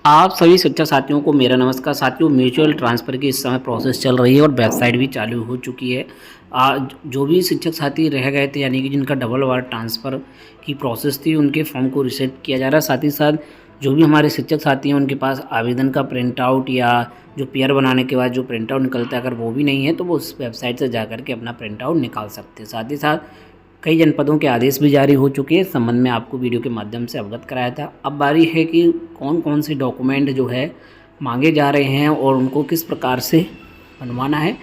आप सभी शिक्षक साथियों को मेरा नमस्कार। साथियों, म्यूचुअल ट्रांसफ़र की इस समय प्रोसेस चल रही है और वेबसाइट भी चालू हो चुकी है। जो भी शिक्षक साथी रह गए थे, यानी कि जिनका डबल वायर ट्रांसफ़र की प्रोसेस थी, उनके फॉर्म को रीसेट किया जा रहा है। साथ ही साथ जो भी हमारे शिक्षक साथी हैं, उनके पास आवेदन का प्रिंट आउट या जो पीआर बनाने के बाद जो प्रिंट आउट निकलता है, अगर वो भी नहीं है तो वो उस वेबसाइट से जा कर के अपना प्रिंट आउट निकाल सकते हैं। साथ ही साथ कई जनपदों के आदेश भी जारी हो चुके हैं। इस संबंध में आपको वीडियो के माध्यम से अवगत कराया था। अब बारी है कि कौन कौन से डॉक्यूमेंट जो है मांगे जा रहे हैं और उनको किस प्रकार से बनवाना है,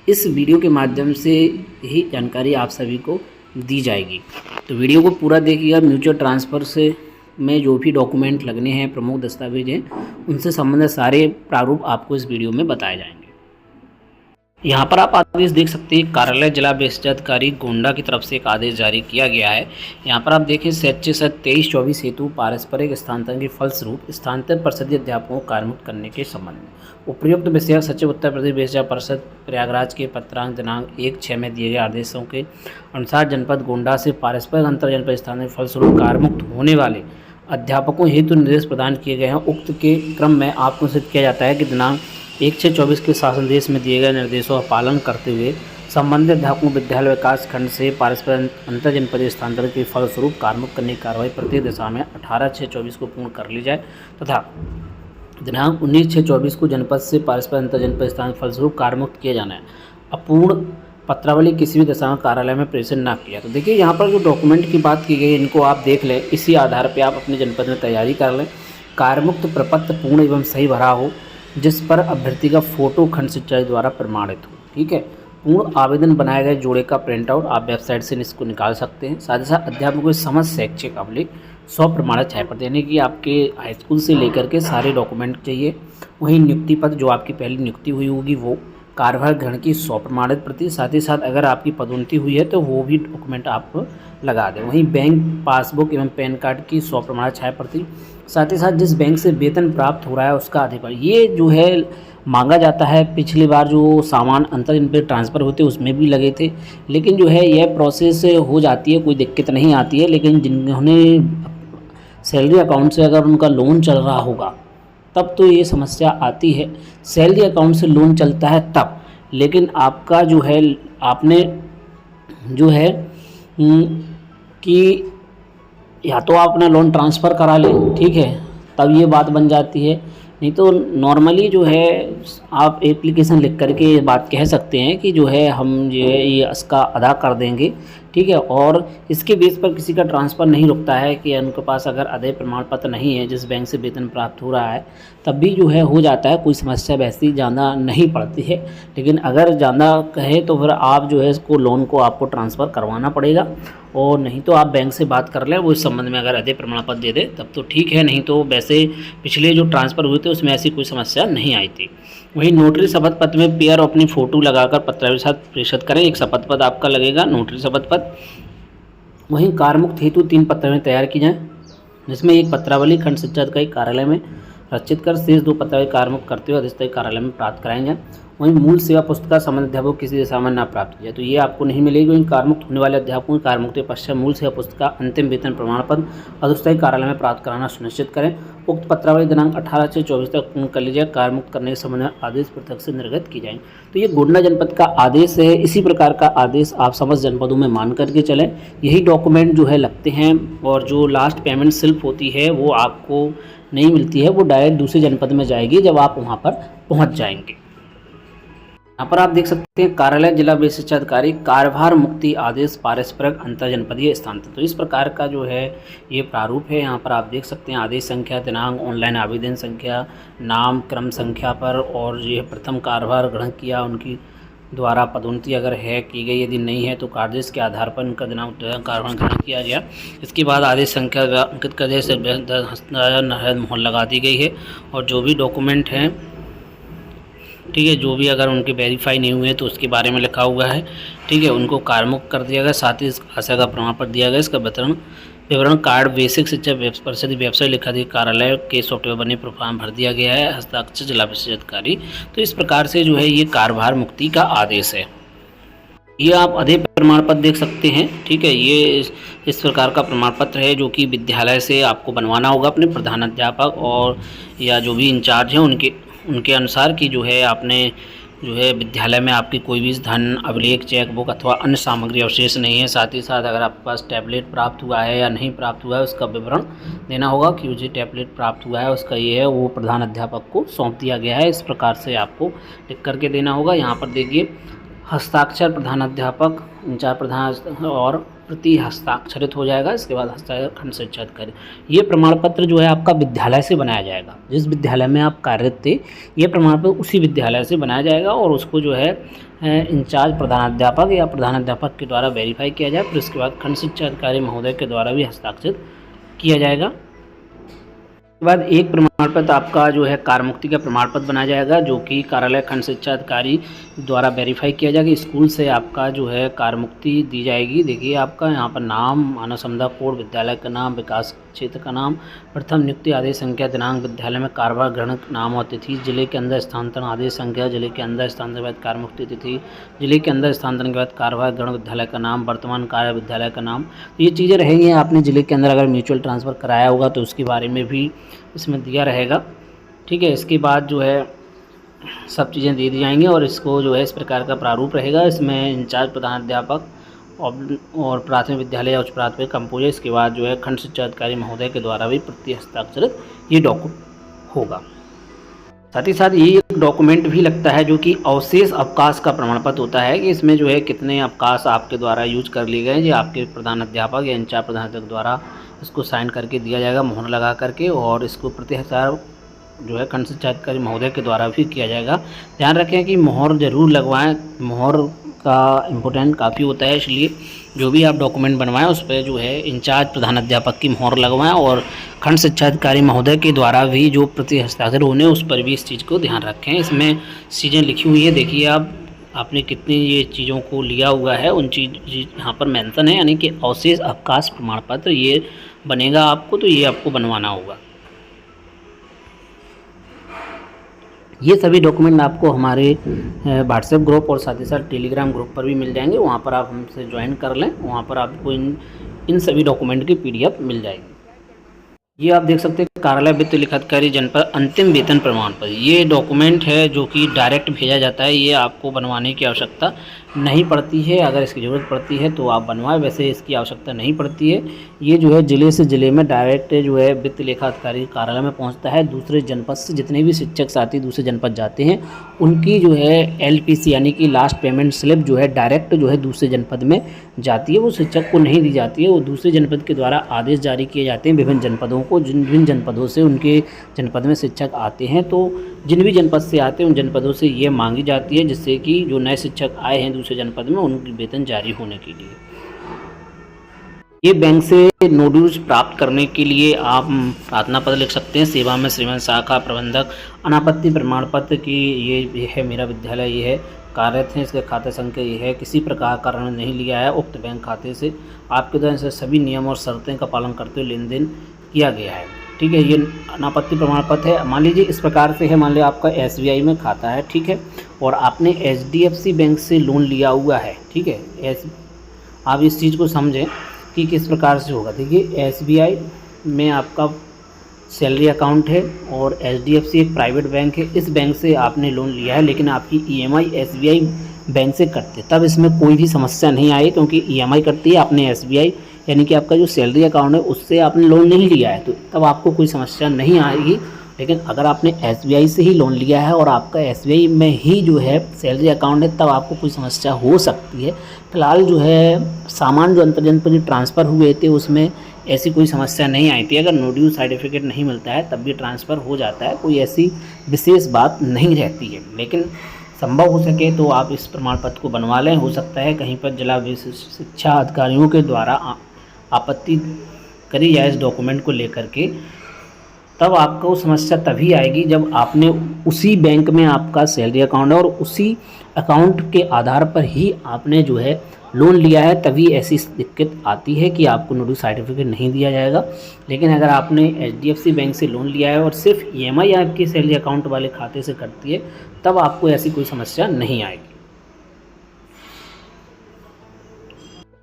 इस वीडियो के माध्यम से यही जानकारी आप सभी को दी जाएगी। तो वीडियो को पूरा देखिएगा। म्यूचुअल ट्रांसफ़र से में जो भी डॉक्यूमेंट लगने हैं, प्रमुख दस्तावेज हैं, उनसे संबंधित सारे प्रारूप आपको इस वीडियो में बताए जाएंगे। यहाँ पर आप आदेश देख सकते हैं, कार्यालय जिला विशिष्ट अधिकारी गोंडा की तरफ से एक आदेश जारी किया गया है। यहाँ पर आप देखें, स्वैच्छिक 23-24 हेतु पारस्परिक स्थानांतरण के फलस्वरूप स्थानांतरित परिषदीय अध्यापकों को कार्यमुक्त करने के संबंध में उपर्युक्त विषयक सचिव उत्तर प्रदेश विद्या परिषद प्रयागराज के पत्रांक दिनांक 1/6 में दिए गए आदेशों के अनुसार जनपद गोंडा से पारस्परिक अंतर जनपद स्थानांतरण के फलस्वरूप कार्यमुक्त होने वाले अध्यापकों हेतु निर्देश प्रदान किए गए हैं। उक्त के क्रम में आपको सूचित किया जाता है कि दिनांक 1/6/24 के शासन देश में दिए गए निर्देशों का पालन करते हुए संबंधित अध्यापकों विद्यालय विकास खंड से पारस्परिक अंतर जनपदीय स्थानांतरण के फलस्वरूप कार्यमुक्त करने की कार्रवाई प्रत्येक दिशा में 18/6/24 को पूर्ण कर ली जाए तथा दिनांक 19/6/24 को जनपद से पारस्परिक अंतर जनपद स्थान फलस्वरूप कार्यमुक्त किया जाना है। अपूर्ण पत्रावली किसी भी दशा में कार्यालय में प्रेषण ना किया। तो देखिए, यहाँ पर जो डॉक्यूमेंट की बात की गई है, इनको आप देख लें। इसी आधार पर आप अपने जनपद में तैयारी कर लें। कार्यमुक्त प्रपत्र पूर्ण एवं सही भरा हो, जिस पर अभ्यर्थी का फोटो खंड शिक्षा द्वारा प्रमाणित हो। ठीक है, पूर्ण आवेदन बनाए गए जोड़े का प्रिंट आउट आप वेबसाइट से इसको निकाल सकते हैं। साथ ही साथ अध्यापकों के समस्त शैक्षिक अभिलेख 100 प्रमाणित छाया प्रति, यानी कि आपके हाई स्कूल से लेकर के सारे डॉक्यूमेंट चाहिए। वहीं नियुक्ति पत्र, जो आपकी पहली नियुक्ति हुई होगी, वो कार्यभार ग्रहण की 100 प्रमाणित प्रति। साथ ही साथ अगर आपकी पदोन्नति हुई है तो वो भी डॉक्यूमेंट आप लगा दें। वहीं बैंक पासबुक एवं पैन कार्ड की 100 प्रमाणित छाया प्रति। साथ ही साथ जिस बैंक से वेतन प्राप्त हो रहा है उसका अधिकार, ये जो है मांगा जाता है। पिछली बार जो सामान अंतर इन पर ट्रांसफ़र होते उसमें भी लगे थे, लेकिन जो है यह प्रोसेस हो जाती है, कोई दिक्कत नहीं आती है। लेकिन जिन्होंने सैलरी अकाउंट से अगर उनका लोन चल रहा होगा तब तो ये समस्या आती है। सैलरी अकाउंट से लोन चलता है तब, लेकिन आपका जो है आपने जो है कि या तो आप अपना लोन ट्रांसफ़र करा लें, ठीक है, तब ये बात बन जाती है। नहीं तो नॉर्मली जो है आप एप्लीकेशन लिख करके ये बात कह सकते हैं कि जो है हम जो है ये इसका अदा कर देंगे, ठीक है। और इसके बेस पर किसी का ट्रांसफ़र नहीं रुकता है कि उनके पास अगर आदाय प्रमाण पत्र नहीं है जिस बैंक से वेतन प्राप्त हो रहा है, तब भी जो है हो जाता है, कोई समस्या वैसी ज़्यादा नहीं पड़ती है। लेकिन अगर ज़्यादा कहे तो फिर आप जो है इसको लोन को आपको ट्रांसफ़र करवाना पड़ेगा, और नहीं तो आप बैंक से बात कर लें, वो इस संबंध में अगर आदाय प्रमाण पत्र दे दे तब तो ठीक है। नहीं तो वैसे पिछले जो ट्रांसफ़र हुए थे उसमें ऐसी कोई समस्या नहीं आई थी। वहीं नोटरी शपथ पत्र में पीआर अपनी फ़ोटो लगाकर पत्रावली के साथ प्रेषित करें। एक शपथ पत्र आपका लगेगा, नोटरी शपथ पत्र। वहीं कार्यमुक्त हेतु 3 पत्रावली तैयार की जाएँ, जिसमें एक पत्रावली खंड शिक्षा अधिकारी कार्यालय में रचित कर शेष 2 पत्रावली कार्यमुक्त करते हुए अधिष्ठायी कार्यालय में प्राप्त कराएंगे। वहीं मूल सेवा पुस्तिका संबंधित अध्यापक किसी दिशा में न प्राप्त किया तो ये आपको नहीं मिलेगी। वहीं कार्यमुक्त होने वाले अध्यापकों की कार्यमुक्ति के पश्चात मूल सेवा पुस्तिका, अंतिम वेतन प्रमाण पत्र अधिष्ठायी कार्यालय में प्राप्त कराना सुनिश्चित करें। उक्त पत्रावली दिनांक 18/6/24 तक पूर्ण कर लीजिए। कार्यमुक्त करने के संबंध में आदेश पृथक से निर्गत की जाएंगे। तो ये गोंडा जनपद का आदेश है। इसी प्रकार का आदेश आप समस्त जनपदों में मान करके चलें। यही डॉक्यूमेंट जो है लगते हैं, और जो लास्ट पेमेंट स्लिप होती है वो आपको नहीं मिलती है, वो डायरेक्ट दूसरे जनपद में जाएगी जब आप वहाँ पर पहुँच जाएंगे। यहाँ पर आप देख सकते हैं, कार्यालय जिला विशिष्ट अधिकारी कार्यभार मुक्ति आदेश पारस्परिक अंतर जनपदीय स्थानांतरण। तो इस प्रकार का जो है ये प्रारूप है। यहाँ पर आप देख सकते हैं आदेश संख्या, दिनांक, ऑनलाइन आवेदन संख्या, नाम, क्रम संख्या पर, और ये प्रथम कार्यभार ग्रहण किया उनकी द्वारा पदोन्नति अगर है की गई, यदि नहीं है तो कार्यादेश के आधार पर उनका दिनांक कार्यभार ग्रहण किया गया। इसके बाद आदेश संख्या अंकित करने से मोहर लगा दी गई है। और जो भी डॉक्यूमेंट हैं, ठीक है, जो भी अगर उनके वेरीफाई नहीं हुए तो उसके बारे में लिखा हुआ है, ठीक है, उनको कार्यमुक्त कर दिया गया। साथ ही आशा का प्रमाण पत्र दिया गया। इसका विवरण कार्ड बेसिक शिक्षा परिषद वेबसाइट लिखाधिकारी कार्यालय के सॉफ्टवेयर बने फॉर्म भर दिया गया है, हस्ताक्षर जिला विशिष्ट अधिकारी। तो इस प्रकार से जो है ये कार्यभार मुक्ति का आदेश है। ये आप आदेय प्रमाण पत्र देख सकते हैं, ठीक है। ये इस प्रकार का प्रमाण पत्र है जो कि विद्यालय से आपको बनवाना होगा अपने प्रधानाध्यापक और या जो भी इंचार्ज हैं उनके अनुसार कि जो है आपने जो है विद्यालय में आपकी कोई भी धन अभिलेख चेक बुक अथवा अन्य सामग्री अवशेष नहीं है। साथ ही साथ अगर आपके पास टैबलेट प्राप्त हुआ है या नहीं प्राप्त हुआ है उसका विवरण देना होगा कि मुझे टैबलेट प्राप्त हुआ है, उसका ये है, वो प्रधान अध्यापक को सौंप दिया गया है। इस प्रकार से आपको लिख करके देना होगा। यहाँ पर देखिए हस्ताक्षर प्रधानाध्यापक इंचार्ज प्रधान और प्रति हस्ताक्षरित हो जाएगा। इसके बाद हस्ताक्षर खंड शिक्षा अधिकारी। ये प्रमाण पत्र जो है आपका विद्यालय से बनाया जाएगा। जिस विद्यालय में आप कार्यरत थे ये प्रमाण पत्र उसी विद्यालय से बनाया जाएगा और उसको जो है इंचार्ज प्रधानाध्यापक या प्रधानाध्यापक के द्वारा वेरीफाई किया जाए। फिर उसके बाद खंड शिक्षा अधिकारी महोदय के द्वारा भी हस्ताक्षरित किया जाएगा। उसके बाद एक प्रमाण पत्र आपका जो है कार्य मुक्ति का प्रमाण पत्र बनाया जाएगा जो कि कार्यालय खंड शिक्षा अधिकारी द्वारा वेरीफाई किया जाएगा। स्कूल से आपका जो है कार्य मुक्ति दी जाएगी। देखिए आपका यहाँ पर नाम, मानव संपदा कोड, विद्यालय का नाम, विकास क्षेत्र का नाम, प्रथम नियुक्ति आदेश संख्या, दिनांक, विद्यालय में कार्यभार ग्रहण नाम और तिथि, जिले के अंदर स्थानांतरण आदेश संख्या, जिले के अंदर स्थानांतरण के बाद कार्य मुक्ति तिथि, जिले के अंदर स्थानांतरण के बाद कार्यभार ग्रहण, विद्यालय का नाम, वर्तमान कार्य विद्यालय का नाम। तो ये चीज़ें रहेंगी। आपने जिले के अंदर अगर म्यूचुअल ट्रांसफ़र कराया होगा तो उसके बारे में भी इसमें दिया रहेगा। ठीक है, इसके बाद जो है सब चीज़ें दे दी जाएंगी और इसको जो है इस प्रकार का प्रारूप रहेगा। इसमें इंचार्ज प्रधानाध्यापक और प्राथमिक विद्यालय या उच्च प्राथमिक कंपोजर, इसके बाद जो है खंड शिक्षा अधिकारी महोदय के द्वारा भी प्रति हस्ताक्षरित ये डॉक्यूमेंट होगा। साथ ही साथ ये एक डॉक्यूमेंट भी लगता है जो कि अवशेष अवकाश का प्रमाण पत्र होता है कि इसमें जो है कितने अवकाश आपके द्वारा यूज कर लिए गए, जो आपके प्रधानाध्यापक या इंचार्ज प्रधानाध्यापक द्वारा इसको साइन करके दिया जाएगा, मोहर लगा करके, और इसको प्रति हजार जो है खंड शिक्षा अधिकारी महोदय के द्वारा भी किया जाएगा। ध्यान रखें कि मोहर ज़रूर लगवाएं। मोहर का इम्पोर्टेंट काफ़ी होता है, इसलिए जो भी आप डॉक्यूमेंट बनवाएं उस पर जो है इंचार्ज प्रधानाध्यापक की मोहर लगवाएं और खंड शिक्षा अधिकारी महोदय के द्वारा भी जो प्रति हस्ताक्षर होने उस पर भी इस चीज़ को ध्यान रखें। इसमें चीज़ें लिखी हुई है, देखिए आपने कितनी ये चीज़ों को लिया हुआ है उन चीज़ यहाँ पर मेंशन है, यानी कि अवशेष अवकाश प्रमाण पत्र ये बनेगा आपको, तो ये आपको बनवाना होगा। ये सभी डॉक्यूमेंट आपको हमारे व्हाट्सएप ग्रुप और साथ ही साथ टेलीग्राम ग्रुप पर भी मिल जाएंगे। वहाँ पर आप हमसे ज्वाइन कर लें, वहाँ पर आपको इन सभी डॉक्यूमेंट की PDF मिल जाएगी। ये आप देख सकते हैं कार्यालय वित्त लेखाधिकारी जनपद अंतिम वेतन प्रमाण पत्र। ये डॉक्यूमेंट है जो कि डायरेक्ट भेजा जाता है, ये आपको बनवाने की आवश्यकता नहीं पड़ती है। अगर इसकी ज़रूरत पड़ती है तो आप बनवाएं, वैसे इसकी आवश्यकता नहीं पड़ती है। ये जो है ज़िले से ज़िले में डायरेक्ट जो है वित्त लेखाधिकारी कार्यालय में पहुंचता है। दूसरे जनपद से जितने भी शिक्षक साथी दूसरे जनपद जाते हैं उनकी जो है LPC यानी कि लास्ट पेमेंट स्लिप जो है डायरेक्ट जो है दूसरे जनपद में जाती है, वो शिक्षक को नहीं दी जाती है। वो दूसरे जनपद के द्वारा आदेश जारी किए जाते हैं विभिन्न जनपदों को, जिन जनपदों से उनके जनपद में शिक्षक आते हैं, तो जिन भी जनपद से आते हैं उन जनपदों से ये मांगी जाती है जिससे कि जो नए शिक्षक आए हैं दूसरे जनपद में उनकी वेतन जारी होने के लिए। ये बैंक से नो ड्यूज प्राप्त करने के लिए आप प्रार्थना पत्र लिख सकते हैं। सेवा में श्रीमान शाखा प्रबंधक, अनापत्ति प्रमाण पत्र की ये है मेरा विद्यालय, ये है कार्यरत है, इसका खाता संख्या ये है, किसी प्रकार का ऋण नहीं लिया है उक्त बैंक खाते से, आपके द्वारा से सभी नियम और शर्तें का पालन करते हुए लेन देन किया गया है। ठीक है, ये अनापत्ति प्रमाण पत्र है। मान लीजिए इस प्रकार से है, मान लिया आपका SBI में खाता है, ठीक है, और आपने HDFC बैंक से लोन लिया हुआ है। ठीक है, आप इस चीज़ को समझें कि किस प्रकार से होगा। देखिए SBI में आपका सैलरी अकाउंट है और HDFC एक प्राइवेट बैंक है। इस बैंक से आपने लोन लिया है लेकिन आपकी EMI SBI बैंक से कटती है, तब इसमें कोई भी समस्या नहीं आई क्योंकि EMI कटती है। आपने SBI यानी कि आपका जो सैलरी अकाउंट है उससे आपने लोन नहीं लिया है, तो तब आपको कोई समस्या नहीं आएगी। लेकिन अगर आपने SBI से ही लोन लिया है और आपका SBI में ही जो है सैलरी अकाउंट है, तब आपको कोई समस्या हो सकती है। फिलहाल जो है सामान जो अंतर्जनपद ट्रांसफ़र हुए थे उसमें ऐसी कोई समस्या नहीं आई थी। अगर नो ड्यू सर्टिफिकेट नहीं मिलता है तब भी ट्रांसफ़र हो जाता है, कोई ऐसी विशेष बात नहीं रहती है। लेकिन संभव हो सके तो आप इस प्रमाण पत्र को बनवा लें। हो सकता है कहीं पर जिला शिक्षा अधिकारियों के द्वारा आपत्ति करी जाए इस डॉक्यूमेंट को लेकर के, तब आपको समस्या तभी आएगी जब आपने उसी बैंक में आपका सैलरी अकाउंट है और उसी अकाउंट के आधार पर ही आपने जो है लोन लिया है, तभी ऐसी दिक्कत आती है कि आपको नो ड्यू सर्टिफिकेट नहीं दिया जाएगा। लेकिन अगर आपने HDFC बैंक से लोन लिया है और सिर्फ EMI आपके सैलरी अकाउंट वाले खाते से कटती है, तब आपको ऐसी कोई समस्या नहीं आएगी।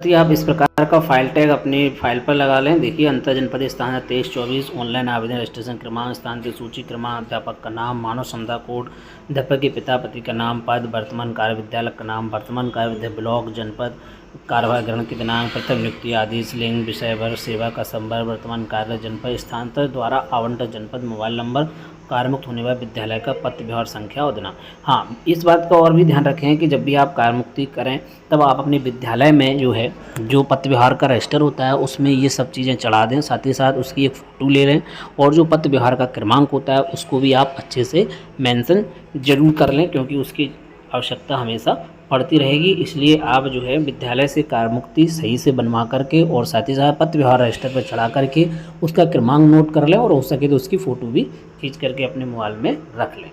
यदि आप इस प्रकार का फाइल टैग अपनी फाइल पर लगा लें। देखिए अंतर जनपदीय स्थान 2324, ऑनलाइन आवेदन, रजिस्ट्रेशन क्रमांक, स्थान की सूची क्रमांक, अध्यापक का नाम, मानव क्षमता कोड, अध्यापक के पिता पति का नाम, पद, वर्तमान कार्य विद्यालय का नाम, वर्तमान कार्य विद्यालय ब्लॉक, जनपद, कार्यभार ग्रहण की दिनांक, प्रथम नियुक्ति आदेश, लिंग, विषय भर, सेवा का संवर्ग, वर्तमान कार्य जनपद, स्थानांतर द्वारा आवंटन जनपद, मोबाइल नंबर, कार्यमुक्त होने वाले विद्यालय का पत्र व्यवहार संख्या और दिनांक। हाँ, इस बात का और भी ध्यान रखें कि जब भी आप कार्यमुक्ति करें तब आप अपने विद्यालय में जो है जो पत्र व्यवहार का रजिस्टर होता है उसमें ये सब चीज़ें चढ़ा दें। साथ ही साथ उसकी एक फ़ोटो ले लें और जो पत्र व्यवहार का क्रमांक होता है उसको भी आप अच्छे से मेंशन जरूर कर लें, क्योंकि उसकी आवश्यकता हमेशा पड़ती रहेगी। इसलिए आप जो है विद्यालय से कार्यमुक्ति सही से बनवा करके और साथ ही साथ पत्र व्यवहार रजिस्टर पर चढ़ा करके उसका क्रमांक नोट कर लें और हो सके तो उसकी फ़ोटो भी खींच करके अपने मोबाइल में रख लें।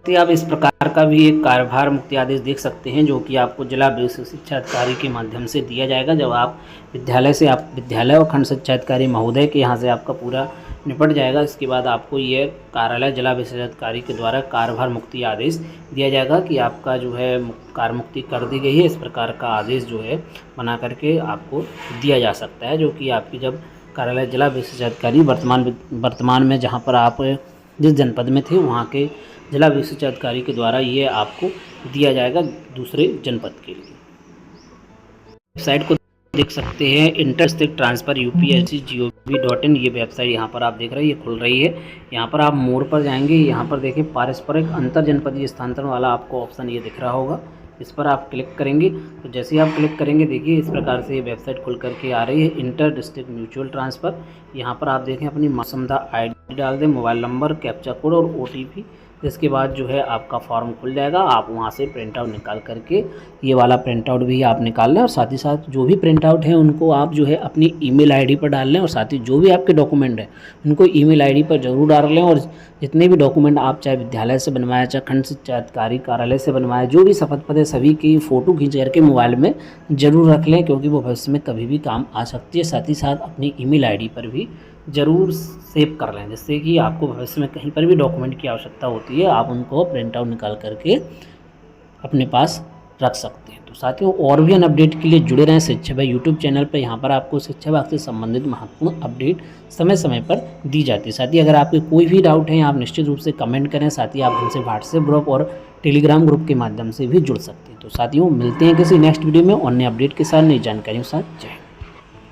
तो आप इस प्रकार का भी एक कार्यभार मुक्ति आदेश देख सकते हैं जो कि आपको जिला विशिष्ट शिक्षा अधिकारी के माध्यम से दिया जाएगा। जब आप विद्यालय और खंड शिक्षा अधिकारी महोदय के यहाँ से आपका पूरा निपट जाएगा, इसके बाद आपको ये कार्यालय जिला विशिष्ट अधिकारी के द्वारा कार्यभार मुक्ति आदेश दिया जाएगा कि आपका जो है कार्य मुक्ति कर दी गई है। इस प्रकार का आदेश जो है बना करके आपको दिया जा सकता है, जो कि आपकी जब कार्यालय जिला विशिष्ट अधिकारी वर्तमान में जहाँ पर आप जिस जनपद में थे वहाँ के जिला विशिष्ट अधिकारी के द्वारा ये आपको दिया जाएगा दूसरे जनपद के लिए। वेबसाइट को देख सकते हैं इंटर स्टेट ट्रांसफ़र upsc.gov.in, ये वेबसाइट यहाँ पर आप देख रहे हैं ये खुल रही है। यहाँ पर आप मोड़ पर जाएंगे, यहाँ पर देखिए पारस्परिक अंतर जनपदीय स्थानांतरण वाला आपको ऑप्शन ये दिख रहा होगा, इस पर आप क्लिक करेंगे। तो जैसे ही आप क्लिक करेंगे देखिए इस प्रकार से ये वेबसाइट खुल करके आ रही है, इंटर डिस्ट्रिक्ट म्यूचुअल ट्रांसफ़र। यहाँ पर आप देखें अपनी क्षमता ID डाल दें, मोबाइल नंबर, कैप्चा कोड और OTP। इसके बाद जो है आपका फॉर्म खुल जाएगा, आप वहाँ से प्रिंट आउट निकाल करके ये वाला प्रिंट आउट भी आप निकाल लें और साथ ही साथ जो भी प्रिंट आउट है उनको आप जो है अपनी ईमेल ID पर डाल लें और साथ ही जो भी आपके डॉक्यूमेंट हैं उनको ईमेल ID पर ज़रूर डाल लें। और जितने भी डॉक्यूमेंट आप चाहे विद्यालय से बनवाएं, चाहे खंड शिक्षा अधिकारी कार्यालय से बनवाएं, जो भी शपथ पत्र है सभी की फ़ोटो खींच करके मोबाइल में ज़रूर रख लें, क्योंकि वो भविष्य में कभी भी काम आ सकती है। साथ ही साथ अपनी ईमेल ID पर भी ज़रूर सेव कर लें, जिससे कि आपको भविष्य में कहीं पर भी डॉक्यूमेंट की आवश्यकता होती है आप उनको प्रिंट आउट निकाल करके अपने पास रख सकते हैं। तो साथियों और भी अपडेट के लिए जुड़े रहें शिक्षा भाई यूट्यूब चैनल पर। यहाँ पर आपको शिक्षा विभाग से संबंधित महत्वपूर्ण अपडेट समय समय पर दी जाती है। साथ ही अगर आपके कोई भी डाउट है आप निश्चित रूप से कमेंट करें, साथ ही आप हमसे व्हाट्सएप ग्रुप और टेलीग्राम ग्रुप के माध्यम से भी जुड़ सकते हैं। तो साथियों मिलते हैं किसी नेक्स्ट वीडियो में और नए अपडेट के साथ, नई जानकारियों के साथ। जय हिंद।